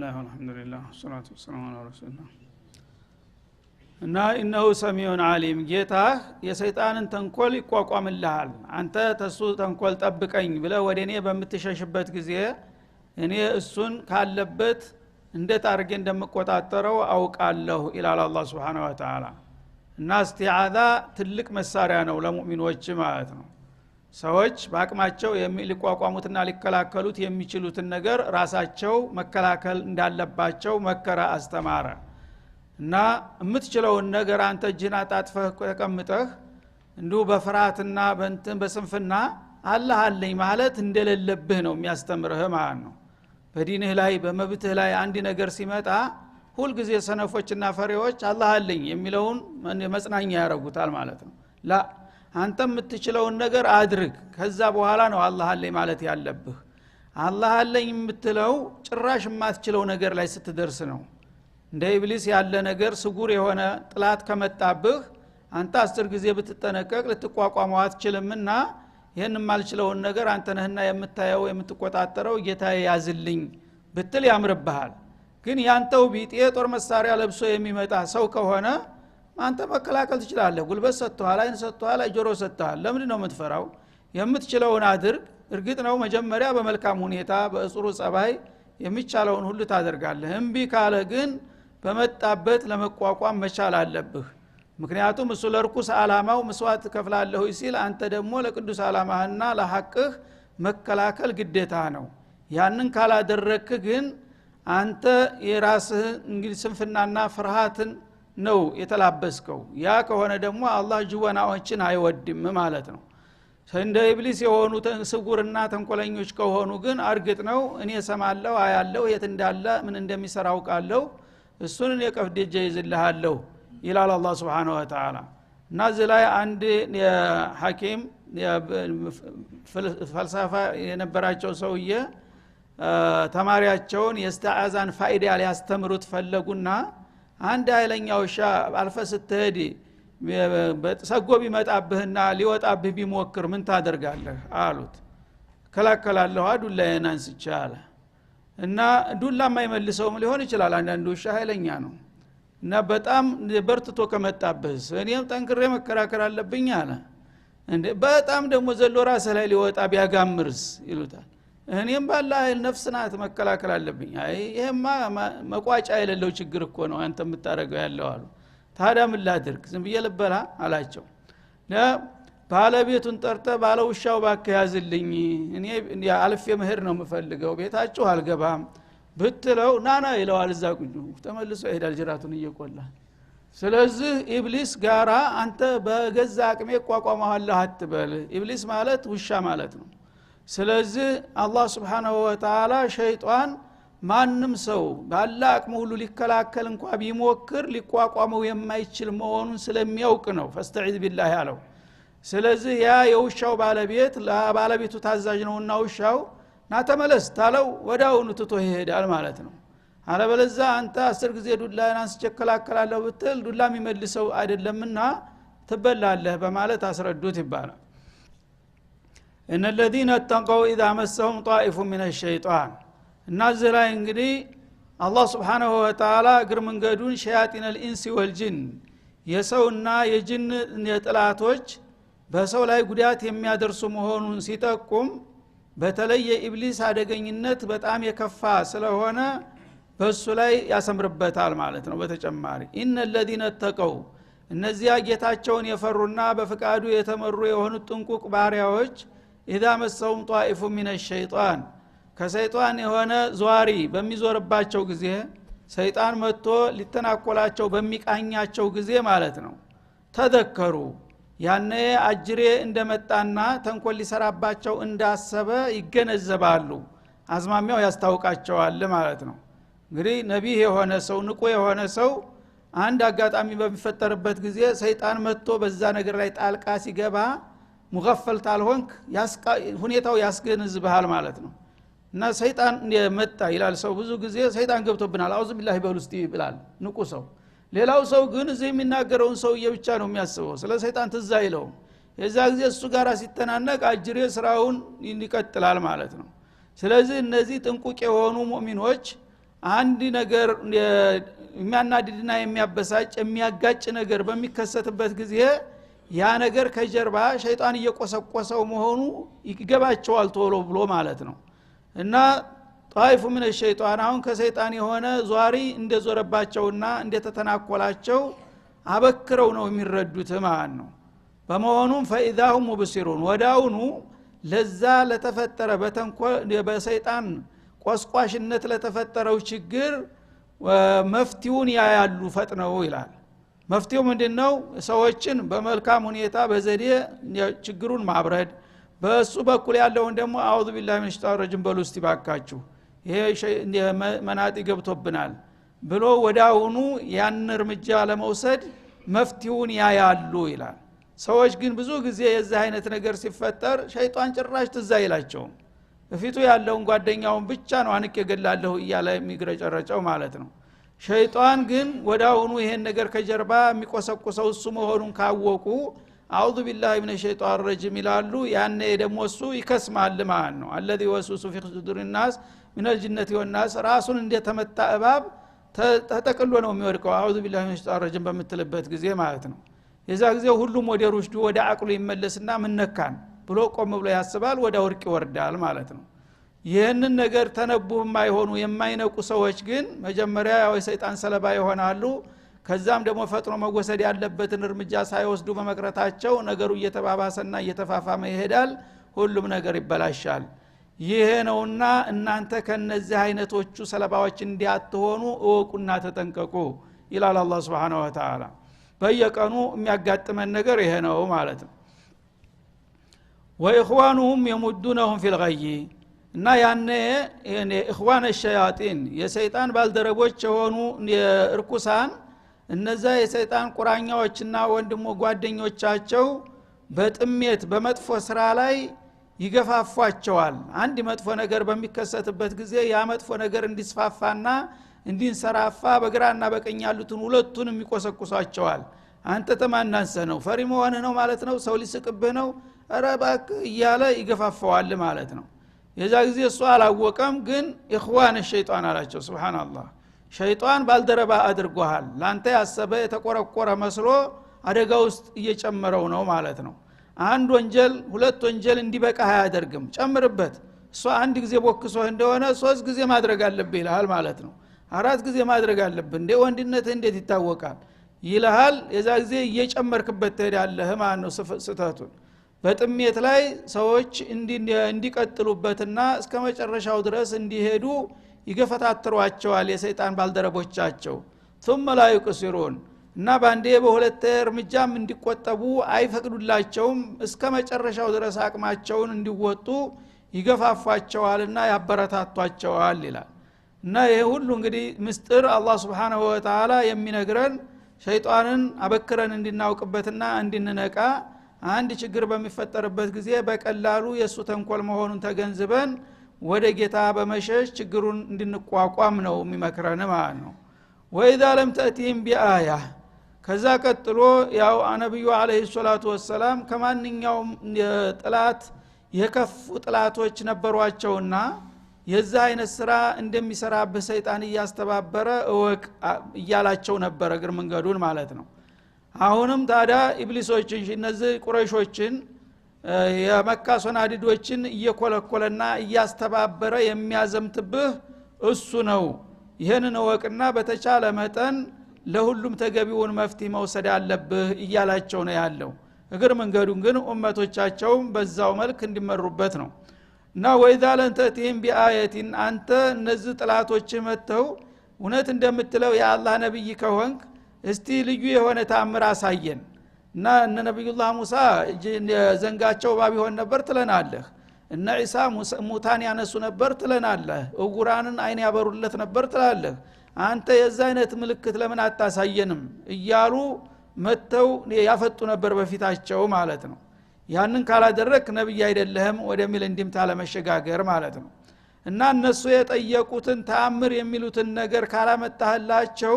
ቢስሚላህ ወልሐምዱሊላህ ወሰላቱ ወሰላሙ ዐላ ረሱሊላህ እና ኢነሁ ሰሚዑን ዓሊም ጌታ የሰይጣንን ተንኮል ይቋቋምልሃል አንተ ተሱ ተንኮል ጠብቀኝ ብለ ወደኔ በምትሸሽበት ጊዜ እኔ እሱን ካለበት እንዴት አርጌ እንደምቆጣጠረው አውቃለሁ ኢላላ አላህ Subhanahu Wa Ta'ala እና እስቲዓዛ ትልቅ መሳሪያ ነው ለሙእሚኖች ማለት ነው ሰዎች በአቅማቸው ሊቋቋሙትና ሊከላከሉት የሚችሉትን ነገር ራሳቸው መከላከል እንዳለባቸው መከራ አስተማረ እና የምትችለውን ነገር አንተ እጅህን አጣጥፈህ ተቀምጠህ እንዱ በፍርሃትና በስንፍና አላህ አለኝ ማለት እንደሌለብህ ነው የሚያስተምርህ ማለት ነው በዲንህ ላይ በመብትህ ላይ አንድ ነገር ሲመጣ ሁሉ ጊዜ ሰነፎችና ፈሪዎች አላህ አለኝ የሚለውን መጽናኛ ያረጉታል ማለት ነው ላ አንተ የምትችለውን ነገር አድርግ ከዛ በኋላ ነው አላህ አለኝ ማለት ያለብህ አላህ አለኝ የምትለው ጭራሽ የማትችለው ነገር ላይ ስትደርስ ነው እንደ ኢብሊስ ያለ ነገር ስጉር የሆነ ጥላት ከመጣብህ አንተ 10 ጊዜ ብትጠነቀቅ ልትቋቋመው አትችልምና ይሄን የማልችለውን ነገር አንተ ነህና የምታየው የምትቆጣጠረው ጌታዬ ያዝልኝ ብትል ያምርብሃል ግን ያንተው ቢጤ ጦር መሳሪያ ለብሶ የሚመጣ ሰው ከሆነ አንተ መከላከል ትችላለህ ጉልበት ሰጥቷል አይን ሰጥቷል ጆሮ ሰጥቷል ለምን ነው የምትፈራው የምትችለውን አድርግ እርግጥ ነው መጀመሪያ በመልካም ሁኔታ በእጽሩ ጸባይ የሚቻለውን ሁሉ ታደርጋለህ እምቢ ካለ ግን በመጣበት ለመቋቋም መቻል አለብህ ምክንያቱም እሱ ለርኩስ ዓላማው መስዋዕት ከፍላለሁ ሲል አንተ ደግሞ ለቅዱስ ዓላማህና ለሐቅህ መከላከል ግዴታ ነው ያንን ካላደረክ ግን አንተ የራስህ እንግዲህ ስንፍናና ፍርሃትን ነው የተላበስከው ያ ከሆነ ደግሞ አላህ ጅወናዎችን አይወድም ማለት ነው እንደ ኢብሊስ የሆኑ ስጉርና ተንኮለኞች ከሆኑ ግን አርግጥ ነው እኔ ሰማለሁ አያለሁ የት እንዳለ ምን እንደሚሰራ አውቃለሁ እሱን የቀፍደጀ ይዝልሃለሁ ይላል አላህ Subhanahu Wa Ta'ala እና ዘላይ አንድ የሐኪም ፈልሳፋ የነበራቸው ሰውዬ ተማሪያቸውን የስተዓዛን ፋይዳ ሊያስተምሩት ፈለጉና አንድ ኃይለኛ ውሻ አልፈ ስትሄድ በሰጎ ቢመጣብህና ሊወጣብህ ቢሞክር ምን ታደርጋለህ አሉት ከላከላለሁ ዱላዬን አንስቼ አለ እና ዱላ የማይመልሰውም ሊሆን ይችላል አንዳንዱ ውሻ ኃይለኛ ነው እና በጣም በርትቶ ከመጣብህ እኔም ጠንክሬ መከራከር አለብኝ አለ እንዴ በጣም ደግሞ ዘሎ ራስ ላይ ሊወጣ ቢያጋምርስ ይሉታል እኔም ባላ ነፍስ ናት መከላከል አለብኝ አይ ይሄማ መቋጫ የሌለው ችግር እኮ ነው አንተ የምታረገው ያለው አሉ ታዲያ ምን ላድርግ ዝም ብዬ ልበላ አላቸው ባለቤቱን ጠርተ ባለውሻው ባከያዝልኝ እኔ አልፌ መሄድ ነው የምፈልገው ቤታችሁ አልገባም ብትለው ናና ይለዋል እዛ ቁጭ ተመልሶ ይሄዳል ጅራቱን እየቆላ ስለዚህ ኢብሊስ ጋራ አንተ በገዛ አቅሜ ቋቋማለህ አትበል ኢብሊስ ማለት ውሻ ማለት ነው ስለዚህ አላህ Subhanahu Wa Ta'ala ሸይጣን ማንም ሰው ባለ አቅሙ ሁሉ ሊከላከል እንኳን ቢሞክር ሊቋቋመው የማይችል መሆኑን ስለሚያውቅ ነው ፈስተዒዝ ቢላህ ያለው ስለዚህ ያ የውሻው ባለቤት ለባለቤቱ ታዛዥ ነውና ውሻው ናተመለስ ታለው ወዳውኑ ትቶ ይሄዳል ማለት ነው አለበለዛ አንተ 10 ጊዜ ዱላን አንስቸከላከላለሁ ብትል ዱላ የሚመልሰው አይደለምና ትበላለህ በማለት አስረዱት ይባላል ان الذين اتقوا اذا مسهم طائف من الشيطان እና ዘላይ እንግዲህ አላህ Subhanahu Wa Ta'ala እግር መንገዱን ሸያጢን الانس والجن የሰውና የጅን የጥላቶች በሰው ላይ ጉዳት የሚያደርሱ መሆኑን ሲጠቁም በተለይ የኢብሊስ አደገኝነት በጣም የከፋ ስለሆነ በሱ ላይ ያሰምርበታል ማለት ነው በተጨማሪ ان الذين اتقوا እነዚያ ጌታቸውን የፈሩና በፍቃዱ የተመሩ የሆኑ ጥንቁቅ ባሪያዎች اذا مسهم طائف من الشيطان ከሰይጣን የሆነ ዟሪ በሚዞርባቸው ጊዜ ሰይጣን መጥቶ ሊተናኮላቸው በሚቃኛቸው ጊዜ ማለት ነው ተዘከሩ ያኔ አጅሬ እንደመጣና ተንኮል ሊሰራባቸው እንዳሰበ ይገነዘባሉ አዝማሚያው ያስታውቃቸዋል ማለት ነው እንግዲህ ነብይ የሆነ ሰው ንቁ የሆነ ሰው አንድ አጋጣሚ በሚፈጠርበት ጊዜ ሰይጣን መጥቶ በዛ ነገር ላይ ጣልቃ ሲገባ ሙገፈል ታልሆንክ ሁኔታው ያስገነዝብሃል ማለት ነው እና ሰይጣን መጣ ይላል ሰው ብዙ ጊዜ ሰይጣን ገብቶብናል አውዝ ቢላሂ በሉስቲ ይላል ንቁ ሰው ሌላው ሰው ግን እዚህ የሚናገረውን ሰውዬ ብቻ ነው የሚያስበው ስለ ሰይጣን ትዝ አይለው የዛ ጊዜ እሱ ጋር ሲተናነቅ አጅሬ ስራውን ይቀጥላል ማለት ነው ስለዚህ እነዚህ ጥንቁቅ የሆኑ ሙእሚኖች አንድ ነገር የሚያናድድና የሚያበሳጭ የሚያጋጭ ነገር በሚከሰትበት ጊዜ ያ ነገር ከጀርባ ሸይጣን እየቆሰቆሰው መሆኑ ይገባቸዋል ቶሎ ብሎ ማለት ነው። እና ጣይፉ ምን ሸይጣን አሁን ከሰይጣን የሆነ ዟሪ እንደዞረባቸውና እንደተተናኮላቸው አበክረው ነው የሚረዱት ማለት ነው። በመሆኑም ፈኢዛሁም ሙብሲሩን ወዳውኑ ለዛ ለተፈጠረ በሰይጣን ቆስቋሽነት ለተፈጠረው ችግር መፍትሄውን ያያሉ ፈጥነው ይላል። መፍትሄው ምንድነው? ሰዎችን በመልካም ሁኔታ በዘዴ ችግሩን ማብረድ፣ በሱ በኩል ያለውን ደግሞ አዑዙ ቢላሂ ሚነሽ ሸይጣን ረጂም በሉ እስቲ ባካችሁ ይሄ መናጢ ገብቶብናል ብሎ ወዳውኑ ያን እርምጃ ለመውሰድ መፍትሄውን ያያሉ ይላል። ሰዎች ግን ብዙ ጊዜ የዚህ አይነት ነገር ሲፈጠር ሸይጣን ጭራሽ ትዝ አይላቸውም። በፊቱ ያለውን ጓደኛውን ብቻ ነው አንቄ ገላለሁ እያለ የሚግረጨረጨው ማለት ነው። ሸይጣን ግን ወዳውኑ ይሄን ነገር ከጀርባ የሚቆሰቁሰው እሱ መሆኑን ካወቁ አዑዙ ቢላሂ ሚነሽ ሸይጣን ረጂም ይላሉ። ያኔ ደግሞ እሱ ይከስማል ማለት ነው። الذي يوسوس في صدور الناس من الجنة والناس ራሱን እንደተመታ እባብ ተጠቅሎ ነው የሚወድቀው አዑዙ ቢላሂ ሚነሽ ሸይጣን ረጂም በመትልበት ጊዜ ማለት ነው። የዛ ጊዜ ሁሉም ወደ ሩሽዱ ወደ አቅሉ ይመለስና ምን ነካን ብሎ ቆም ብሎ ያስባል፣ ወደ ወርቅ ይወርዳል ማለት ነው። ይህንን ነገር ተነቡህ የማይሆኑ የማይነቁ ሰዎች ግን መጀመሪያ ያው የሰይጣን ሰለባ ይሆናሉ። ከዛም ደግሞ ፈጥኖ መወሰድ ያለበትን እርምጃ ሳይወስዱ በመቅረታቸው ነገሩ እየተባባሰና እየተፋፋመ ይሄዳል። ሁሉም ነገር ይበላሻል። ይሄ ነውና እናንተ ከነዚህ አይነቶቹ ሰለባዎች እንዲያትሆኑ እወቁና ተጠንቀቁ ይላል አላህ Subhanahu Wa Ta'ala። በየቀኑ የሚያጋጥመን ነገር ይሄ ነው ማለት ነው። ወኢኽዋኑሁም የሙዱነሁም ፊል ገይ እና ያኔ ኢኽዋን الشياطين የሰይጣን ባልደረቦች የሆኑ እርኩሳን እነዛ የሰይጣን ቁራኛዎችና ወንድሞ ጓደኞቻቸው በጥሜት በመጥፎ ስራ ላይ ይገፋፏቸዋል። አንድ መጥፎ ነገር በሚከሰትበት ጊዜ ያ መጥፎ ነገር እንዲስፋፋና እንዲንሰራፋ በግራና በቀኝ ያሉትን ሁለቱንም ይቆሰቁሷቸዋል። አንተ ተማናንሰ ነው ፈሪ መሆን ነው ማለት ነው፣ ሰው ሊስቅብህ ነው አረባክ እያለ ይገፋፋዋል ማለት ነው። የዛ ጊዜ እሱ አላወቀም፣ ግን ኢኽዋን الشيطان አላቸው። ሱብሃንአላህ ሸይጣን ባልደረባ አድርጓል። ላንተ ያሰበ የተቆረቆረ መስሎ አደጋ ውስጥ እየጨመረው ነው ማለት ነው። አንድ ወንጀል ሁለት ወንጀል እንዲበቃ አያደርግም፣ ጨምርበት። እሱ አንድ ጊዜ ቦክሶህ እንደሆነ 3 ጊዜ ማድረግ አለብህ ይልሃል ማለት ነው። 4 ጊዜ ማድረግ አለብህ እንደ ወንድነትህ እንዴት ይታወቃል ይልሃል። የዛ ጊዜ እየጨመርክበት ትሄዳለህ ማለት ነው ስህተቱን። በጥሜት ላይ ሰዎች እንዲቀጥሉበትና እስከ መጨረሻው ድረስ እንዲሄዱ ይገፈታተሯቸዋል የሰይጣን ባልደረቦቻቸው። ثم لا يقصرون እና ባንዴ በሁለት እርምጃም እንዲቆጠቡ አይፈቅዱላቸውም። እስከ መጨረሻው ድረስ አቅማቸውን እንዲወጡ ይገፋፋቸዋልና ያበረታቷቸዋል ይላል። እና ይሄ ሁሉ እንግዲህ ምስጢር አላህ Subhanahu Wa Ta'ala የሚነግረን ሸይጣንን አበክረን እንድናውቅበትና እንድንነቃ አንድ ችግር በሚፈጠርበት ጊዜ በቀላሉ የሱ ተንኮል መሆኑን ተገንዝበን ወደ ጌታ በመሸሽ ችግሩን እንድንቋቋም ነው የሚመክረን ማለት ነው። ወኢዛ ለም ተእቲም ቢአያ ከዛ ቀጥሎ ያው ነብዩ አለይሂ ሰላቱ ወሰለም ከማንኛውም ጥላት የከፉ ጥላቶች ነበሯቸውና የዛ አይነት ስራ እንደሚሰራበት ሰይጣን እያስተባበረ እወቅ እያላቸው ነበር እግር መንገዱን ማለት ነው። አሁንም ታዲያ ኢብሊሶችን እነዚህ ቁረይሾችን የመካ ሶናዲዶችን እየኮለኮለና እያስተባበረ የሚያዘምትብህ እሱ ነው። ይሄንን ወቅና በተቻለ መጠን ለሁሉም ተገቢውን መፍትሄ መውሰድ አለብህ እያላቸው ነው ያለው። እግር መንገዱን ግን ኡመቶቻቸው በዛው መልክ እንዲመሩበት ነው። እና ወኢዛ ለንተቲም ቢአያቲን አንተ እነዚህ ጥላቶች መተው እውነት እንደምትለው የአላህ ነብይ ከሆንክ እስቲ ልዩ የሆነ ተአምር አሳየን። እና እነ ነብዩላህ ሙሳ ዘንጋቸው ባብ ይሆን ነበር ትለናለህ፣ እነ ኢሳ ሙታን ያነሱ ነበር ትለናለህ፣ እጉራንን አይን ያበሩለት ነበር ትላለህ። አንተ የዛ አይነት ምልክት ለምን አታሳየንም እያሉ መተው ያፈጡ ነበር በፊታቸው ማለት ነው። ያንን ካላደረክ ነብይ አይደለህም ወደሚል እንዲምታ ለመሸጋገር ማለት ነው። እና እነሱ የጠየቁትን ተአምር የሚሉትን ነገር ካላመጣህላቸው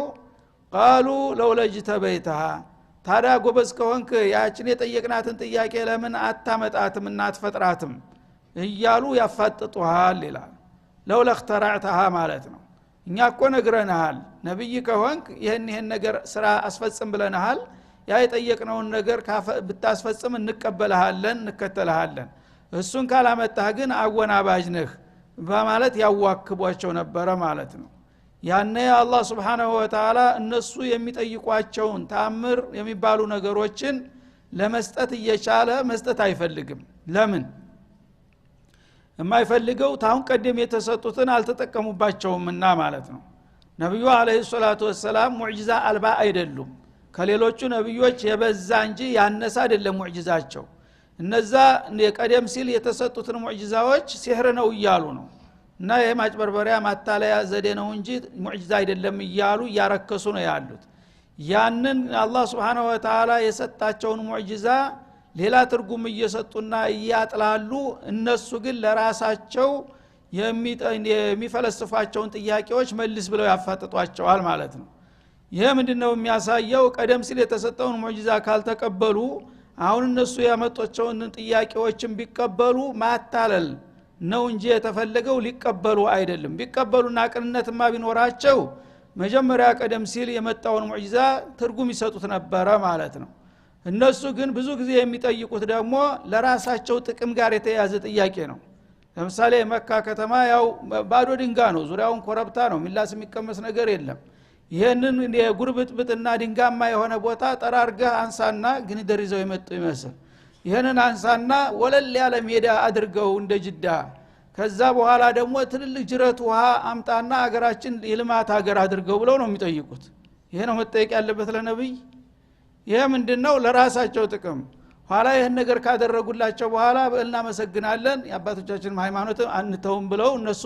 ቃሉ ለውለጅተ በይተሃ ታዲያ ጎበዝ ከሆንክ ያችን የጠየቅናትን ጥያቄ ለምን አታመጣትም እና አትፈጥራትም እያሉ ያፋጥጡሃል ይላል። ለውለክተራዕተሃ ማለት ነው። እኛ እኮ ነግረናል ነብይ ከሆንክ ይሄን ነገር ስራ አስፈጽም ብለናል ያ የጠየቅነውን ነገር ብታስፈጽም እንቀበልሃለን እንከተልሃለን እሱን ካላመጣህ ግን አወናባጅ ነህ በማለት ያዋክቧቸው ነበር ማለት ነው ያኔ አላህ Subhanahu Wa Ta'ala እነሱ የሚጠይቋቸውን ተአምር የሚባሉ ነገሮችን ለመስጠት እየቻለ መስጠት አይፈልግም ለምን የማይፈልገው ታውን ቀደም የተሰጡትን አልተጠቀሙባቸውምና ማለት ነው ነብዩ አለይሂ ሰላቱ ወሰለም ሙዕጂዛ አልባ አይደሉም ከሌሎቹ ነብዮች የበዛ እንጂ ያነሰ አይደለም ሙዕጂዛቸው እነዛ የቀደም ሲል የተሰጡትን ሙዕጂዛዎች ሲህር ነው እያሉ ነው እና የማጭበርበሪያ ማታለያ ዘዴ ነው እንጂ ሙዕጂዛ አይደለም እያሉ ያረከሱ ነው ያሉት ያንን አላህ Subhanahu Wa Ta'ala የሰጣቸውን ሙዕጂዛ ሌላ ትርጉም እየሰጡና እያጥላሉ እነሱ ግን ለራሳቸው የሚፈለስፋቸውን ጥያቄዎች መልስ ብለው ያፋጥጧቸዋል ማለት ነው ይሄ ምንድነው የሚያሳየው ቀደም ሲል የተሰጠውን ሙዕጂዛ ካልተቀበሉ አሁን እነሱ ያመጣቸውን ጥያቄዎችን ቢቀበሉ ማታለል ነው እንጂ የተፈለገው ሊቀበሉ አይደለም ቢቀበሉና ቅንነትማ ቢኖራቸው መጀመሪያ ቀደም ሲል የመጣውን ሙዕጂዛ ትርጉም ይሰጡት ነበር ማለት ነው እነሱ ግን ብዙ ጊዜ የሚጠይቁት ደግሞ ለራሳቸው ጥቅም ጋር የተያያዘ ጥያቄ ነው ለምሳሌ መካ ከተማ ያው ባዶ ድንጋይ ነው ዙሪያውን ኮረብታ ነው ሚላስ የሚቀመስ ነገር የለም ይሄንን የጉርብጥብጥና ድንጋማ የሆነ ቦታ ጠራርገህ አንሳና ግን ደርዘው የመጡ ይመስል ይሄንን አንሳና ወለል ያለ ሜዳ አድርገው እንደ ጅዳ ከዛ በኋላ ደግሞ ትልልቅ ጅረት ውሃ አምጣና አገራችን የልማት ሀገር አድርገው ብለው ነው የሚጠይቁት ይሄ ነው መጠየቅ ያለበት ለነብይ ይሄ ምንድነው ለራሳቸው ጥቅም ኋላ ይሄን ነገር ካደረጉላቸው በኋላ በእልና መሰግናለን የአባቶቻችን ሃይማኖት አንተውም ብለው እነሱ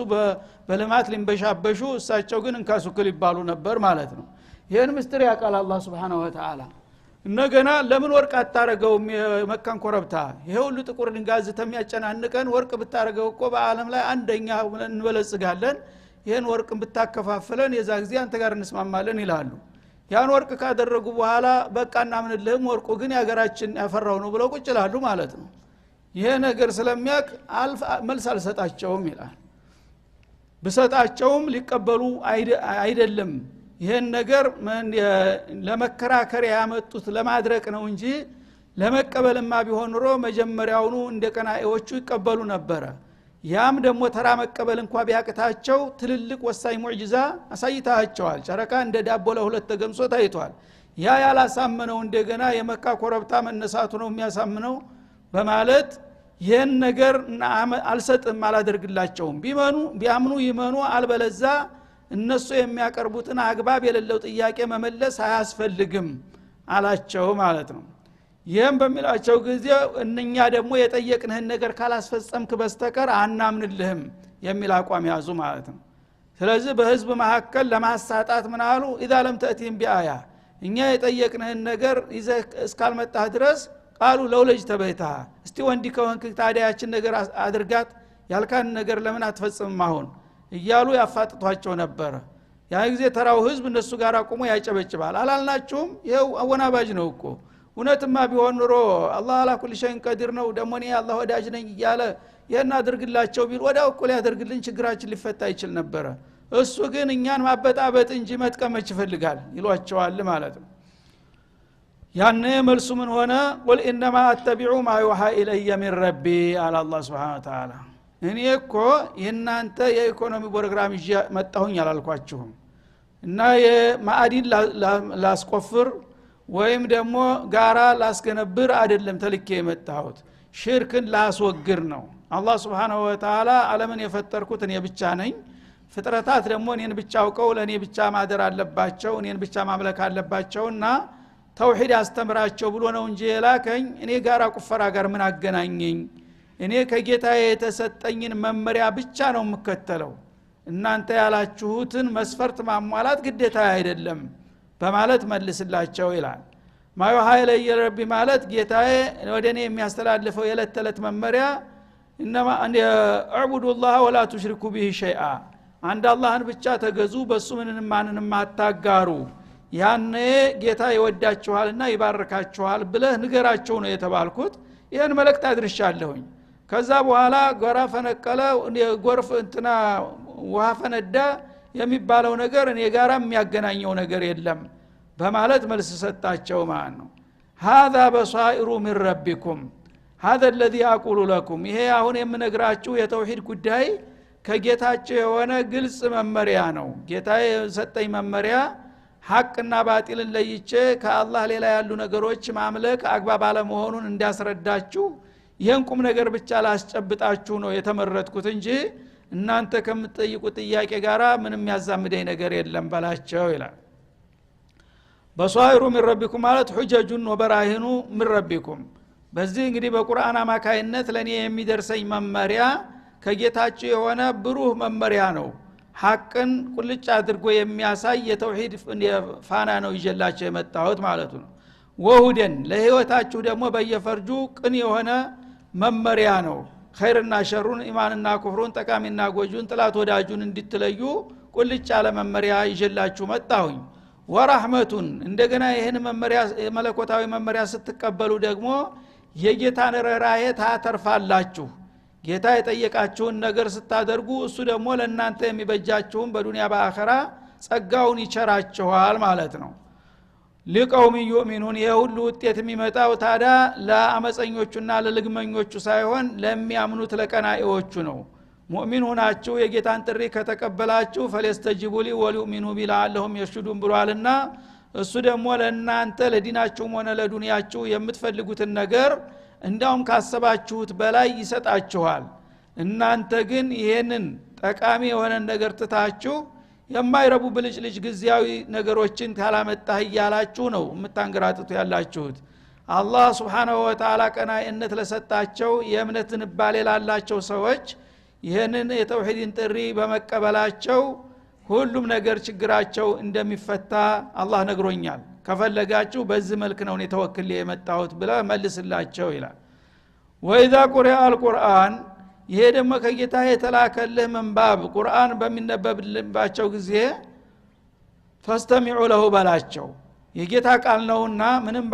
በልማት ሊንበሻበሹ እሳቸው ግን እንካሱክል ይባሉ ነበር ማለት ነው ይሄን ምስጢር ያቃል አላህ Subhanahu Wa Ta'ala እንደገና ለምን ወርቅ አታረገውም የመካን ኮረብታ ይሄ ሁሉ ጥቁር ድንጋይ ተሚያጨናንቀን ወርቅ ብታረገው እኮ በአለም ላይ አንደኛ እንበለጽጋለን ይሄን ወርቅ ብታከፋፍለን የዛ ጊዜ አንተ ጋር እንስማማለን ይላሉ ያን ወርቅ ካደረጉ በኋላ በቃና ምንልህም ወርቁ ግን ያገራችን ያፈራው ነው ብለው ቁጭ ይላሉ ማለት ነው ይሄ ነገር ስለሚያቅ መልስ አልሰጣቸውም ይላል በሰጣቸውም ሊቀበሉ አይደለም ይሄን ነገር ለመከራከር ያመጡት ለማድረቅ ነው እንጂ ለመቀበልማ ቢሆን ኑሮ መጀመሪያውኑ እንደቀናኤዎቹ ይቀበሉ ነበር ያም ደግሞ ተራ መቀበል እንኳን ቢያቅታቸው ትልልቅ ወሳኝ ሙዕጂዛ አሳይታቸዋል ጨረቃ እንደ ዳቦ ለሁለት ተገምሶ ታይቷል ያ ያላሳመነው እንደገና የመካ ኮረብታ መነሳቱ ነው የሚያሳምነው በማለት ይሄን ነገር አልሰጥም አላደርግላቸውም ቢያምኑ ይመኑ አልበለዛ እነሱ የሚያቀርቡትን አግባብ የሌለው ጥያቄ መመለስ አያስፈልግም አላቸው ማለት ነው ይሄን በሚላቸው ጊዜ እነኛ ደግሞ የጠየቅንህን ነገር ካላስፈጸምክ በስተቀር አናምንልህም የሚል አቋም ያዙ ማለት ነው ስለዚህ በህዝብ መካከል ለማሳጣት ምን አሉ اذا لم تاتين بآية እኛ የጠየቅንህን ነገር ይዘህ እስካልመጣህ ድረስ ቃሉ ለውለጅ ተበይታ እስቲ ወንዲ ከሆንክ ታዲያችን ነገር አድርጋት ያልካን ነገር ለምን አትፈጽምም አሁን እያሉ ያፋጥቷቸው ነበር ያ ጊዜ ተራው ህዝብ እነሱ ጋር አቁሞ ያጨበጭባል አላልናችሁም ይሄው አወናባጅ ነው እኮ እውነትማ ቢሆን ኑሮ አላህ አላ ኩል ሸይን ቀዲር ነው ደሞ እኔ አላህ ወዳጅ ነኝ እያለ ይሄን አድርግላቸው ቢል ወዳው እኮ ሊያደርግልን ችግራችን ሊፈታ ይችል ነበር እሱ ግን እኛን ማበጣበጥ እንጂ መጥቀመች ይፈልጋል ይሏቸዋል ማለት ነው ያኔ መልሱ ምን ሆነ ቁል ኢንማ አተቢዑ ማ ይውሃ ኢለየ ሚን ረቢ አለ አላህ Subhanahu Wa Ta'ala እኔ እኮ የናንተ የኢኮኖሚ ፕሮግራም ይዤ መጣሁኝ አላልኳችሁም እና የማዕዲን ላስቆፍር ወይም ደግሞ ጋራ ላስገነብር አይደለም ተልኬ የመጣሁት ሽርክን ላስወግር ነው አላህ Subhanahu Wa Ta'ala ዓለምን የፈጠርኩት እኔ ብቻ ነኝ ፍጥረታት ደግሞ እኔን ብቻ አውቀው ለኔ ብቻ ማደር አለባቸው እኔን ብቻ ማምለክ አለባቸውና ተውሂድ አስተምራቸው ብሎ ነው እንጂ የላከኝ እኔ ጋራ ቁፈራ ጋር ምን አገናኘኝ እኔ ከጌታዬ የተሰጠኝን መመሪያ ብቻ ነው የምከተለው እናንተ ያላችሁትን መስፈርት ማሟላት ግዴታ አይደለም በማለት መልስላቸው ይላል ማዩሃ ኢለየ ረቢ ማለት ጌታዬ ወደኔ የሚያስተላልፈው የዕለት ተዕለት መመሪያ انما ان اعبدوا الله ولا تشركوا به شيئا አንድ አላህን ብቻ ተገዙ በሱ ምንንም ማንንም አታጋሩ ያኔ ጌታ ይወዳችኋልና ይባርካችኋል ብለህ ንገራቸው ነው የተባልኩት ይሄን መልእክት አድርሻለሁኝ ከዛ በኋላ ጎራ ፈነቀለ ጎርፍ እንትና ውሃ ፈነዳ የሚባለው ነገር እኔ ጋራ የሚያገናኘው ነገር የለም በማለት መልስ ሰጣቸው ማለት ነው። هذا بصائر من ربكم هذا الذي اقول لكم ይሄ አሁን የምነግራችሁ የተውሂድ ጉዳይ ከጌታችሁ የሆነ ግልጽ መመሪያ ነው። ጌታዬ የሰጠኝ መመሪያ ሐቅና ባጢልን ለይቼ ከአላህ ሌላ ያሉ ነገሮች ማምለክ አግባብ አለመሆኑን እንዲያስረዳችሁ ይሄን ቁም ነገር ብቻ ላስጨብጣችሁ ነው የተመረጥኩት እንጂ እናንተ ከምትጠይቁት ጥያቄ ጋራ ምንም ያዛምደኝ ነገር የለም በላቸው ይላል። በሷይሩ من ربكم ማለት ሁጀጁን ወበራሂኑ من ربكم በዚህ እንግዲህ በቁርአን አማካይነት ለኔ የሚደርሰኝ መመሪያ ከጌታችሁ የሆነ ብሩህ መመሪያ ነው። ሐቅን ቁልጭ አድርጎ የሚያሳይ የተውሂድ ፋና ነው ይጀላችሁ የመጣሁት ማለት ነው። ወሁደን ለህይወታችሁ ደግሞ በየፈርጁ ቅን የሆነ መመሪያ ነው። ኸይርና ሸሩን ኢማንና ኩፍሩን ጠቃሚና ጎጁን ጥላት ወዳጁን እንድትለዩ ቁልጭ ያለ መመሪያ ይጀላችሁ መጣሁኝ። ወራህመቱን እንደገና ይሄን መመሪያ መለኮታዊ መመሪያ ስትቀበሉ ደግሞ የጌታን ርህራሄ ታተርፋላችሁ። ጌታ የጠየቃችሁን ነገር ስታደርጉ እሱ ደግሞ ለእናንተ የሚበጃችሁን በዱንያ በአኺራ ጸጋውን ይቸራችኋል ማለት ነው። ለቀውም ይؤمنون የሁሉ ውጤት የሚመጣው ታዲያ ለአመፀኞቹና ለልግመኞቹ ሳይሆን ለሚያምኑት ለቀናኢዎቹ ነው። ሙእሚን ሆናችሁ የጌታን ጥሪ ከተቀበላችሁ ፈለስተጂቡ ሊ ወሊኡሚኑ ቢላአለሁም የርሹዱን ብሏልና እሱ ደግሞ ለእናንተ ለዲናችሁም ሆነ ለዱንያችሁ የምትፈልጉትን ነገር እንዳውም ካሰባችሁት በላይ ይሰጣችኋል። እናንተ ግን ይሄንን ጠቃሚ የሆነ ነገር ትታችሁ የማይረቡ ብልጭልጭ ግዚያዊ ነገሮችን ካላመጣህ እያላችሁ ነው የምታንገራጥቱ ያላችሁት። አላህ Subhanahu Wa Ta'ala ቀናኢነት ለሰጣቸው የእምነትን ባለ ላላቸው ሰዎች ይሄንን የተውሂድን ጥሪ በመቀበላቸው ሁሉም ነገር ችግራቸው እንደሚፈታ አላህ ነግሮኛል። ከፈለጋችሁ በዚህ መልክ ነው እኔ ተወክል የመጣሁት ብለ መልስላቸው ይላል። ወኢዛ ቁሪአ አልቁርአን ይሄ ደግሞ ከጌታ የተላከልህ መንባብ ቁርአን በሚነበብባቸው ጊዜ ፈስተሚዑ ለሁ በላቸው። የጌታ ቃል ነውና ምንም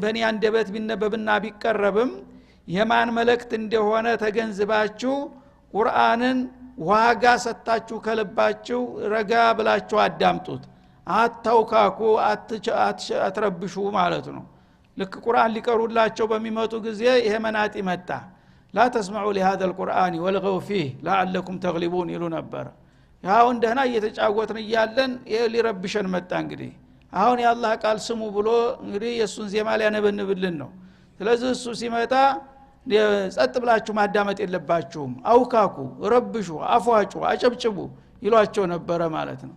በእኔ አንደበት ቢነበብና ቢቀረብም የማን መልእክት እንደሆነ ተገንዝባችሁ ቁርአንን ዋጋ ሰጣችሁ ከልባችሁ ረጋ ብላችሁ አዳምጡት። አታውካኩ አትረብሹ ማለት ነው። ልክ ቁርአን ሊቀሩላቸው በሚመጡ ጊዜ ይሄ መናጢ መጣ። لا تسمعوا لهذا القرآن والغوا فيه لعلكم تغلبون ይሉ ነበር። ያው እንደና እየተጫወትን ይያለን ይሄ ሊረብሸን መጣ። እንግዲህ አሁን የአላህ ቃል ስሙ ብሎ እንግዲህ የሱን ዜማ ሊያነበንብልን ነው። ስለዚህ እሱ ሲመጣ ጸጥ ብላችሁ ማዳመጥ የለባችሁም። አውካኩ ረብሹ አፏጩ አጨብጭቡ ይሏቸው ነበር ማለት ነው።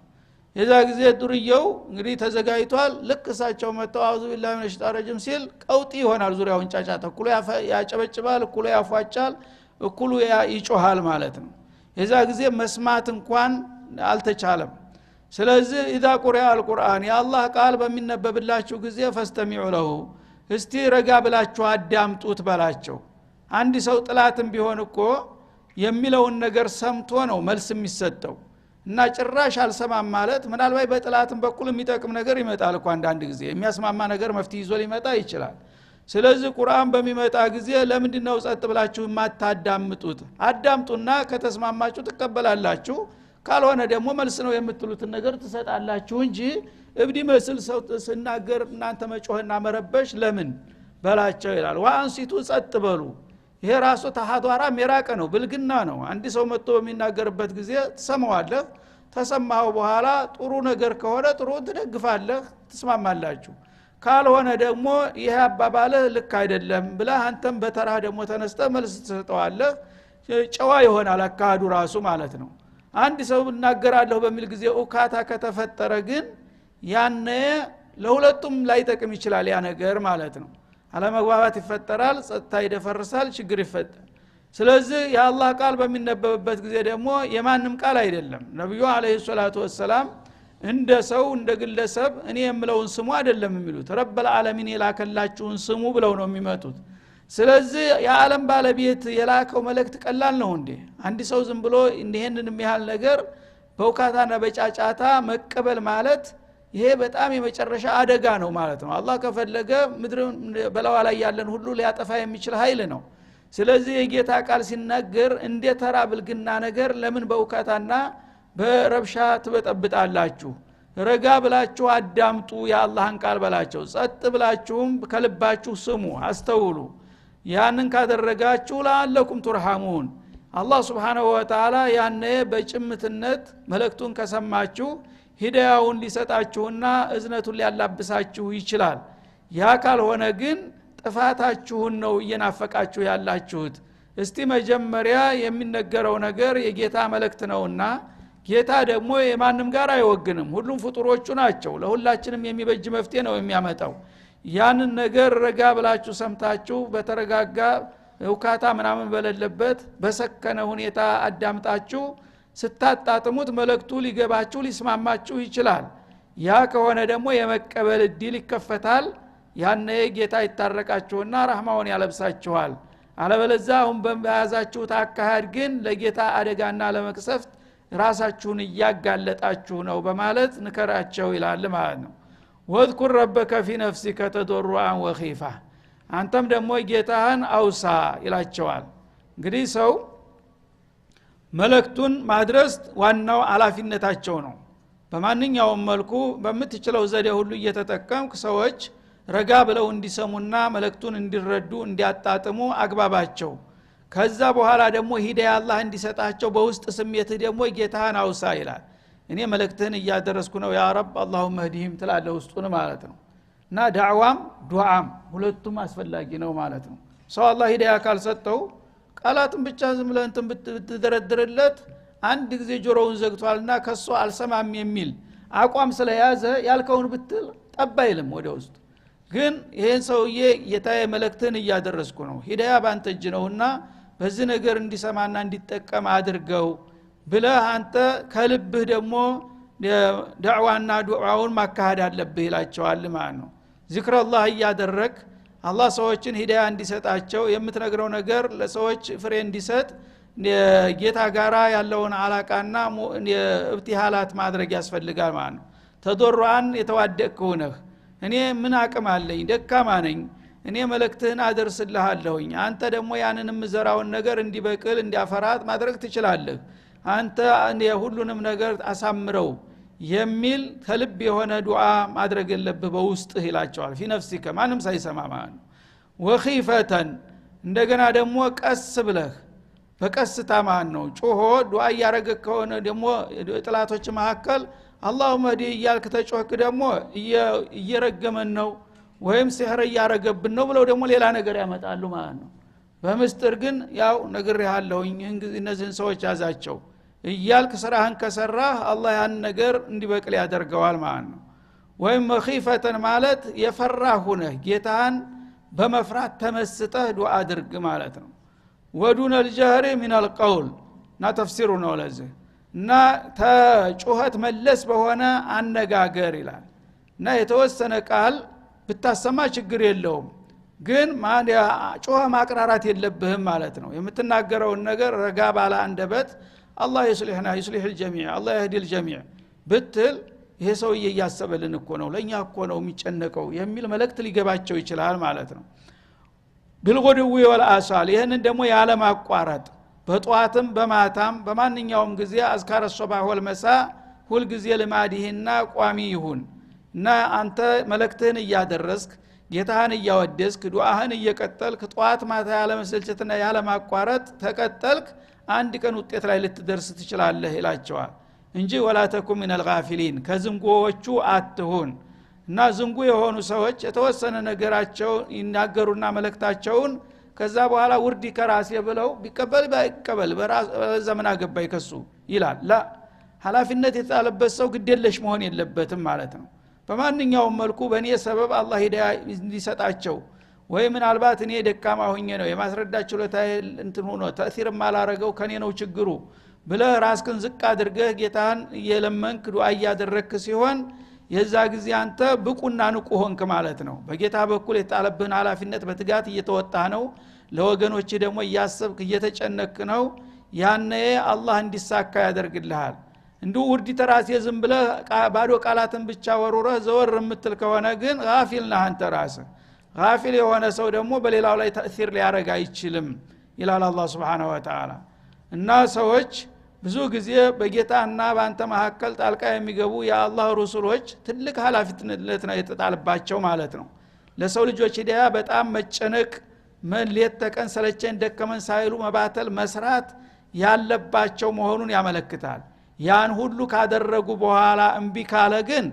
የዛ ጊዜ ዱርየው እንግዲህ ተዘጋጅቷል። ልክ እሳቸው መጣው አውዙ ቢላሂ ሚነሽ ሸይጣን ረጂም ሲል ቀውጢ ይሆናል። ዙሪያውን ጫጫታ እኩሉ ያጨበጭባል፣ እኩሉ ያፏጫል፣ እኩሉ ይጮሃል ማለት ነው። የዛ ጊዜ መስማት እንኳን አልተቻለም። ስለዚህ ኢዛ ቁሪአ አልቁርአን የአላህ ቃል በሚነበብላችሁ ጊዜ ፈስተሚዑ ለሁ እስቲ ረጋ ብላችሁ አዳምጡት በላቸው። አንድ ሰው ጥላትም ቢሆን እኮ የሚለውን ነገር ሰምቶ ነው መልስ የሚሰጠው እና ጭራሽ አልሰማም ማለት ምናልባት በጥላትም በኩል የሚጠቅም ነገር ይመጣል እኮ አንድ ጊዜ የሚያስማማ ነገር መፍትሄ ይዞ ሊመጣ ይችላል። ስለዚህ ቁርአን በሚመጣ ጊዜ ለምንድነው ጸጥ ብላችሁ የማታዳምጡት? አዳምጡና ከተስማማችሁ ትቀበላላችሁ፣ ካልሆነ ደግሞ መልስ ነው የምትሉትን ነገር ትሰጣላችሁ እንጂ እብዲ መስል ሰው ሲናገር እናንተ መጮህና መረበሽ ለምን በላቸው ይላል። ወአንሲቱ ጸጥ በሉ። ይሄ ራሱ ተሐዷራ ሚራቀ ነው፣ ብልግና ነው። አንድ ሰው መጥቶ በሚናገርበት ጊዜ ትሰማዋለህ። ተሰማው በኋላ ጥሩ ነገር ከሆነ ጥሩ ትደግፋለህ፣ ትስማማላችሁ። ካልሆነ ደግሞ ይሄ አባባልህ ልክ አይደለም ብለህ አንተም በተራ ደግሞ ተነስተ መልስ ትሰጠዋለህ። ጨዋ ይሆናል አካዱ ራሱ ማለት ነው። አንድ ሰው እናገራለሁ በሚል ጊዜ ኡካታ ከተፈጠረ ግን ያነ ለሁለቱም ላይጠቅም ይችላል ያ ነገር ማለት ነው። አለመግባባት ይፈጠራል፣ ጸጥታ ይደፈርሳል፣ ችግር ይፈጠራል። ስለዚህ የአላህ ቃል በሚነበብበት ጊዜ ደግሞ የማንም ቃል አይደለም። ነብዩ አለይሂ ሰላቱ ወሰለም እንደ ሰው እንደ ግለሰብ እኔ የምለውን ስሙ አይደለም የሚሉት፣ ረበል ዓለሚን የላከላችሁን ስሙ ብለው ነው የሚመጡት። ስለዚህ የዓለም ባለቤት የላከው መልእክት ቀላል ነው እንዴ? አንድ ሰው ዝም ብሎ ይሄንን የሚያህል ነገር በውካታና በጫጫታ መቀበል ማለት ይሄ በጣም የመጨረሻ አደጋ ነው ማለት ነው። አላህ ከፈለገ ምድር በላዋ ላይ ያለን ሁሉ ሊያጠፋ የሚችል ኃይል ነው። ስለዚህ የጌታ ቃል ሲናገር እንደ ተራ ብልግና ነገር ለምን በውካታና በረብሻ ትበጠብጣላችሁ ረጋ ብላችሁ አዳምጡ የአላህን ቃል በላቸው ጸጥ ብላችሁም ከልባችሁ ስሙ አስተውሉ ያንን ካደረጋችሁ ለአለኩም ቱርሐሙን አላህ Subhanahu Wa Ta'ala ያኔ በጭምትነት መልእክቱን ከሰማችሁ ሂዳያውን ሊሰጣችሁና እዝነቱን ሊያላብሳችሁ ይችላል ያ ካልሆነ ግን ጥፋታችሁን ነው እየናፈቃችሁ ያላችሁት እስቲ መጀመሪያ የሚነገረው ነገር የጌታ መልእክት ነውና ጌታ ደግሞ የማንም ጋር አይወግንም ሁሉም ፍጡሮቹ ናቸው ለሁላችንም የሚበጅ መፍትሄ ነው የሚያመጣው ያንን ነገር ረጋ ብላችሁ ሰምታችሁ በተረጋጋ ውካታ ምናምን በለለበት በሰከነ ሁኔታ አዳምጣችሁ ስታጣጥሙት መልእክቱ ሊገባችሁ ሊስማማችሁ ይችላል ያ ከሆነ ደግሞ የመቀበል እድል ይከፈታል ያኔ ጌታ ይታረቃችሁና ረህማውን ያለብሳችኋል አለበለዚያ አሁን በመያዛችሁት አካሄድ ግን ለጌታ አደጋና ለመቅሰፍት ራሳችሁን እያጋለጣችሁ ነው በማለት ንከራቸው ይላል ማለት ነው ወذكر ربك في نفسك تضرعا وخيفة አንተም ደግሞ ጌታህን አውሳ ይላቸዋል እንግዲህ ሰው መልእክቱን ማድረስ ዋናው ኃላፊነታቸው ነው በማንኛውም መልኩ በመትችለው ዘዴ ሁሉ እየተጠቀምክ ሰዎች ረጋ ብለው እንዲሰሙና መልእክቱን እንዲረዱ እንዲያጣጥሙ አግባባቸው ከዛ በኋላ ደግሞ ሂዳያ አላህ እንዲሰጣቸው በውስጥ ስሜት ደግሞ ጌታህን አውሳ ይላል እኔ መልእክትህን እያደረስኩ ነው ያ ረብ اللهم اهدهم ትላለህ ውስጡን ማለት ነው እና ዳዕዋም ዱዓም ሁለቱም አስፈላጊ ነው ማለት ነው ሰው አላህ ሂዳያ ካልሰጠው ቃላትን ብቻ ዝም ብለህ እንትን ብትደረድርለት አንድ ጊዜ ጆሮውን ዘግቷልና ከሱ አልሰማም የሚል አቋም ስለያዘ ያልከውን ብትል ጠባይልም ወደ ውስጥ ግን ይሄን ሰውዬ የታየ መልእክትን እያደረስኩ ነው ሂዳያ ባንተ እጅ ነውና በዚህ ነገር እንዲሰማና እንዲጠቀም አድርገው ብለህ አንተ ከልብህ ደግሞ ዳዕዋና ዱዓውን ማካሄድ አለብህ ይላቸዋል ማለት ነው ዚክር አላህ እያደረክ አላህ ሰዎችን ሂዳያ እንዲሰጣቸው የምትነግረው ነገር ለሰዎች ፍሬ እንዲሰጥ ጌታ ጋራ ያለውን አላቃና ኢብቲሃላት ማድረግ ያስፈልጋል ማለት ነው ተዶሯን የተዋደቅከው ነህ እኔ ምን አቅም አለኝ ደካማ ነኝ እኔ መልእክትህን አደርስልሃለሁኝ አንተ ደግሞ ያንንም ዘራውን ነገር እንዲበቅል እንዲያፈራት ማድረግ ትችላለህ አንተ ሁሉንም ነገር አሳምረው የሚል ከልብ የሆነ ዱዓ ማድረግ የለብህ በውስጥህ ይላቸዋል في نفسك ማንም ሳይሰማ ማለት ነው ወኺፈተን እንደገና ደግሞ ቀስ ብለህ በቀስታ ማለት ነው ጮሆ ዱዓ ያረገ ከሆነ ደግሞ ጥላቶች መካከል اللهم اهدي እያልክ ተጮህክ ደግሞ እየረገመን ነው ወይም ሲህር ያረገብን ነው ብለው ደግሞ ሌላ ነገር ያመጣሉ ማለት ነው በመስጥር ግን ያው ነግሬሃለሁኝ እነዚህን ሰዎች ያዛቸው እያልክ ስራህን ከሰራህ አላህ ያን ነገር እንዲበቅል ያደርገዋል ማለት ነው ወይም መኺፈተን ማለት የፈራህ ሆነህ ጌታን በመፍራት ተመስጠህ ዱዓ አድርግ ማለት ነው ወዱነ الجهر من القول ና ተፍሲሩ ነው ለዚህ እና ተጩኸት መለስ በሆነ አነጋገር ይላል እና የተወሰነ ቃል ብታሰማ ችግር የለውም ግን ጩኸ ማቅራራት የለብህም ማለት ነው የምትናገረውን ነገር ረጋ ባለ አንደበት አላህ ይስሊህና ይስሊህ الجميع አላህ يهدي الجميع ብትል ይሄ ሰውዬ እያሰበልን እኮ ነው ለኛ እኮ ነው የሚጨነቀው የሚል መልእክት ሊገባቸው ይችላል ማለት ነው بالغدو والآصال ይሄንን ደግሞ ያለ ማቋረጥ በጧትም በማታም በማንኛውም ጊዜ አዝካረ ሱባህ ወልመሳ ሁል ጊዜ ለማዲህና ቋሚ ይሁን እና አንተ መልእክትህን እያደረስክ ጌታህን እያወደስክ ዱዓህን እየቀጠልክ ጧት ማታ ያለ መሰልቸትና ያለ ማቋረጥ ተቀጠልክ አንድ ቀን ውጤት ላይ ልትደርስ ትችላለህ ይላቸዋል እንጂ ولا تكن من الغافلين ከዝንጎዎቹ አትሁን እና ዝንጉ የሆኑ ሰዎች የተወሰነ ነገራቸው ይናገሩና መልእክታቸውን ከዛ በኋላ ውርድ ከራስ ብለው ቢቀበል ባይቀበል በዘመን አገባይ ከሱ ይላል ላ ሐላፊነት የተጣለበት ሰው ግዴለሽ መሆን የለበትም ማለት ነው በማንኛውም መልኩ በእኔ ሰበብ አላህ ሂዳያ እንዲሰጣቸው ወይ ምናልባት እኔ ደካማ ሆኜ ነው የማስረዳቸው ለታይ እንትን ሆኖ ተእሲርም አላረገው ከኔ ነው ችግሩ ብለህ ራስክን ዝቅ አድርገህ ጌታን የለመንክ ዱዓ ያደረክ ሲሆን የዛ ጊዜ አንተ ብቁና ንቁ ሆንክ ማለት ነው በጌታ በኩል የጣለብህን ሐላፊነት በትጋት እየተወጣ ነው ለወገኖች ደግሞ ያሰብክ እየተጨነክ ነው ያኔ አላህ እንዲሳካ ያደርግልሃል እንዲሁ ውርድ ተራስ የዝም ብለህ ባዶ ቃላትን ብቻ ወሩረህ ዘወር የምትል ከሆነ ግን ጋፊል ነህ አንተ ራስህ ጋፊል የሆነ ሰው ደግሞ በሌላው ላይ ተእሲር ሊያረጋ አይችልም ይላል አላህ Subhanahu Wa Ta'ala እና ሰዎች ብዙ ጊዜ በጌታና በአንተ መካከል ጣልቃ የሚገቡ የአላህ ረሱሎች ትልቅ ኃላፊነት ነው የተጣለባቸው ማለት ነው። ለሰው ልጆች ሂዳያ በጣም መጨነቅ ሌት ተቀን ሰለቸን ደከመን ሳይሉ መባተል መስራት ያለባቸው መሆኑን ያመለክታል። ያን ሁሉ ካደረጉ በኋላ እምቢ ካለ ግን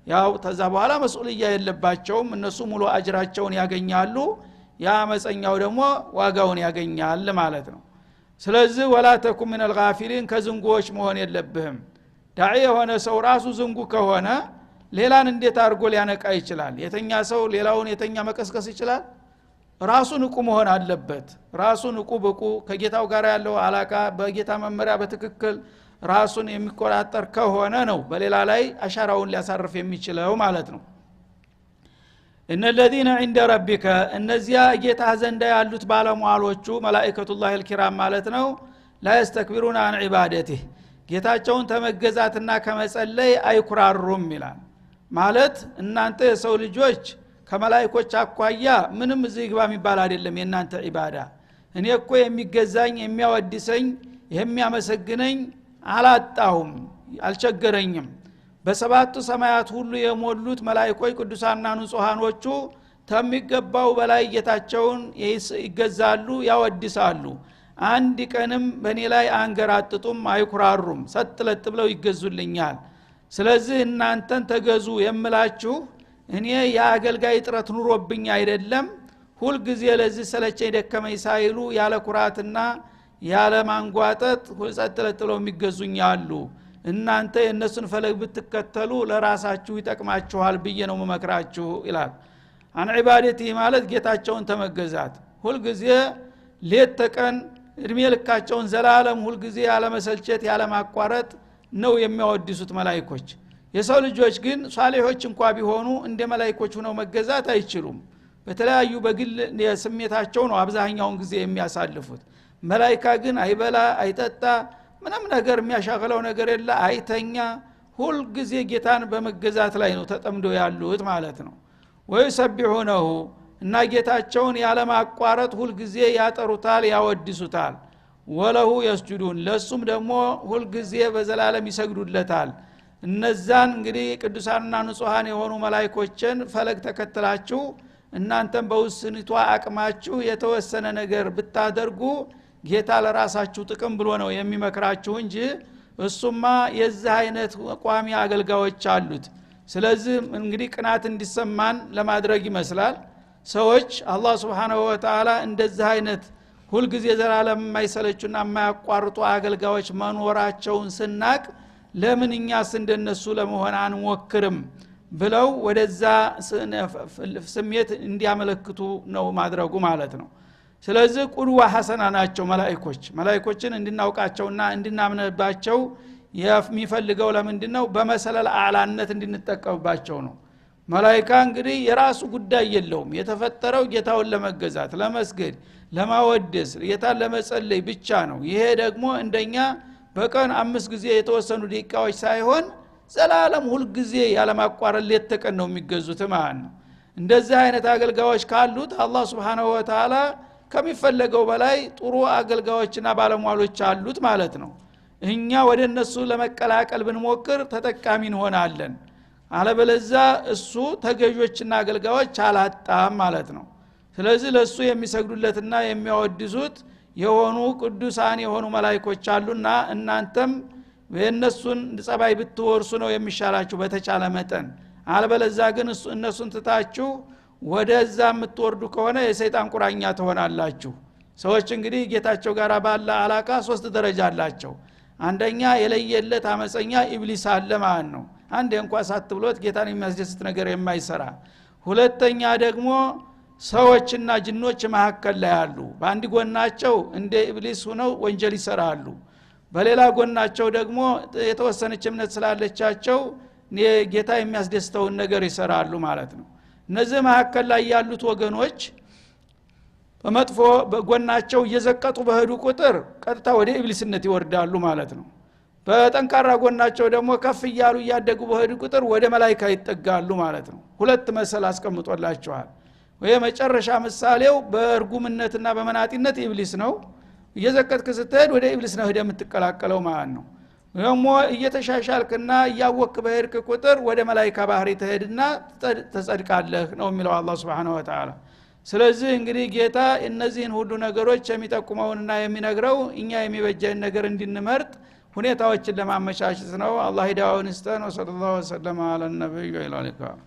ያው ተዛ በኋላ መስኡልያ የለባቸውም። እነሱ ሙሉ አጅራቸውን ያገኛሉ፣ ያ አመፀኛው ደግሞ ዋጋውን ያገኛል ማለት ነው። ስለዚህ ወላ ተኩን ሚነል ጋፊሊን ከዝንጎች መሆን የለብህም። ዳዒ የሆነ ሰው ራሱ ዝንጉ ከሆነ ሌላን እንዴት አድርጎ ሊያነቃ ይችላል? የተኛ ሰው ሌላውን የተኛ መቀስቀስ ይችላል? ራሱ ንቁ መሆን አለበት። ራሱ ንቁ ብቁ ከጌታው ጋር ያለው አላቃ በጌታ መመሪያ በትክክል ራሱን የሚቆጣጠር ከሆነ ነው በሌላ ላይ አሻራውን ሊያሳርፍ የሚችለው ማለት ነው። እነለዚነ عند ربك እነዚያ ጌታ ዘንዳ ያሉት ባለሟሎቹ መላእክቱላህ الكرام ማለት ነው لا يستكبرون عن عبادته ጌታቸውን ተመገዛትና ከመጸለይ አይኩራሩም ይላል። ማለት እናንተ የሰው ልጆች ከመላእክቶች አኳያ ምንም እዚህ ግባ የሚባል አይደለም የናንተ ዒባዳ። እኔ እኮ የሚገዛኝ የሚያወድሰኝ የሚያመሰግነኝ አላጣሁም አልቸገረኝም። በሰባቱ ሰማያት ሁሉ የሞሉት መላእክቶች ቅዱሳንና ንጹሃኖቹ ተሚገባው በላይ ጌታቸውን ይገዛሉ ያወድሳሉ። አንድ ቀንም በእኔ ላይ አንገራጥጡም አይኩራሩም፣ ሰጥለጥ ብለው ይገዙልኛል። ስለዚህ እናንተን ተገዙ የምላችሁ እኔ የአገልጋይ ጥረት ኑሮብኝ አይደለም። ሁል ጊዜ ለዚህ ሰለቸኝ ደከመኝ ሳይሉ ያለ ኩራትና ያለ ማንጓጠጥ ሰጥለጥ ብለው የሚገዙኛሉ። እናንተ የነሱን ፈለግ ብትከተሉ ለራሳችሁ ይጠቅማችኋል ብዬ ነው መመክራችሁ ይላል። አን ዒባደቲ ማለት ጌታቸውን ተመገዛት ሁል ጊዜ ሌት ተቀን እድሜ ልካቸውን ዘላለም ሁል ጊዜ ያለ መሰልቸት ያለ ማቋረጥ ነው የሚያወድሱት መላእክቶች። የሰው ልጆች ግን ሷሊሆች እንኳን ቢሆኑ እንደ መላእክቶች ሆነው መገዛት አይችሉም። በተለያዩ በግል ስሜታቸው ነው አብዛኛውን ጊዜ የሚያሳልፉት። መላእክታ ግን አይበላ አይጠጣ ምንም ነገር የሚያሻግለው ነገር የለ፣ አይተኛ፣ ሁል ጊዜ ጌታን በመገዛት ላይ ነው ተጠምዶ ያሉት ማለት ነው። ወይሰቢሁነሁ እና ጌታቸውን ያለ ማቋረጥ ሁል ጊዜ ያጠሩታል ያወድሱታል። ወለሁ የስጁዱን ለሱም ደግሞ ሁል ጊዜ በዘላለም ይሰግዱለታል። እነዛን እንግዲህ ቅዱሳንና ንጹሃን የሆኑ መላእክቶችን ፈለግ ተከትላችሁ እናንተም በውስንቷ አቅማችሁ የተወሰነ ነገር ብታደርጉ ጌታ ለራሳችሁ ጥቅም ብሎ ነው የሚመክራችሁ እንጂ እሱማ የዚህ አይነት ቋሚ አገልጋዮች አሉት። ስለዚህ እንግዲህ ቅናት እንዲሰማን ለማድረግ ይመስላል ሰዎች አላህ Subhanahu Wa Ta'ala እንደዚህ አይነት ሁል ጊዜ ዘላለም የማይሰለቹና የማያቋርጡ አገልጋዮች መኖራቸውን ስናቅ ለምን እኛስ እንደነሱ ለመሆን አንሞክርም ብለው ወደዛ ስሜት እንዲያመለክቱ ነው ማድረጉ ማለት ነው። ስለዚህ ቁድዋ ሐሰና ናቸው መላእክቶችን እንድናውቃቸውና እንድናምንባቸው የሚፈልገው ለምንድነው? በመሰለል አዕላነት እንድንጠቀምባቸው ነው። መላእክታ እንግዲህ የራሱ ጉዳይ የለውም። የተፈጠረው ጌታውን ለመገዛት፣ ለመስገድ፣ ለማወደስ፣ ጌታን ለመጸለይ ብቻ ነው። ይሄ ደግሞ እንደኛ በቀን 5 ጊዜ የተወሰኑ ደቂቃዎች ሳይሆን ዘላለም ሁል ጊዜ ያለማቋረጥ ሌት ተቀን ነው የሚገዙት ማለት ነው። እንደዚህ አይነት አገልጋዮች ካሉት አላህ Subhanahu Wa Ta'ala ከሚፈለገው በላይ ጥሩ አገልጋዮችና ባለሟሎች አሉት ማለት ነው። እኛ ወደ እነሱ ለመቀላቀል ብንሞክር ተጠቃሚ እንሆናለን። አለበለዚያ እሱ ተገዦችና አገልጋዮች አላጣም ማለት ነው። ስለዚህ ለሱ የሚሰግዱለትና የሚያወድሱት የሆኑ ቅዱሳን የሆኑ መላእክቶች አሉና እናንተም የነሱን ጸባይ ብትወርሱ ነው የሚሻላችሁ በተቻለ መጠን። አለበለዚያ ግን እነሱን ትታችሁ ወደዛ የምትወርዱ ከሆነ የሰይጣን ቁራኛ ትሆናላችሁ። ሰዎች እንግዲህ ጌታቸው ጋር ባለ አላቃ 3 ደረጃ አላቸው። አንደኛ የለየለት አመፀኛ ኢብሊስ አለ ማለት ነው። አንዴ እንኳን ሳትብሎት ጌታን የሚያስደስት ነገር የማይሰራ። ሁለተኛ ደግሞ ሰዎችና ጅኖች መካከል ላይ አሉ። በአንድ ጎናቸው እንደ ኢብሊስ ሆነው ወንጀል ይሰራሉ፣ በሌላ ጎናቸው ደግሞ የተወሰነች እምነት ስላለቻቸው ጌታ የሚያስደስተውን ነገር ይሰራሉ ማለት ነው። እነዚህ መካከል ላይ ያሉት ወገኖች በመጥፎ በጎናቸው እየዘቀጡ በሄዱ ቁጥር ቀጥታ ወደ ኢብሊስነት ይወርዳሉ ማለት ነው። በጠንካራ ጎናቸው ደግሞ ከፍ እያሉ እያደጉ በሄዱ ቁጥር ወደ መላእክት ይጠጋሉ ማለት ነው። ሁለት መሰል አስቀምጦላቸዋል። ወይ መጨረሻ ምሳሌው በእርጉምነትና በመናጢነት ኢብሊስ ነው። እየዘቀጥክ ስትሄድ ወደ ኢብሊስ ነው የምትቀላቀለው ማለት ነው ደግሞ እየተሻሻልክና እያወቅክ በሄድክ ቁጥር ወደ መላእክት ባህሪ ተሄድና ተጸድቃለህ ነው የሚለው አላህ Subhanahu Wa Ta'ala ስለዚህ እንግዲህ ጌታ እነዚህን ሁሉ ነገሮች የሚጠቁመውንና የሚነግረው እኛ የሚበጀን ነገር እንድንመርጥ ሁኔታዎችን ለማመቻቸት ነው አላህ ሂዳውን ይስጠን ወሰለላሁ ዐለ ነብዩ ወሰለም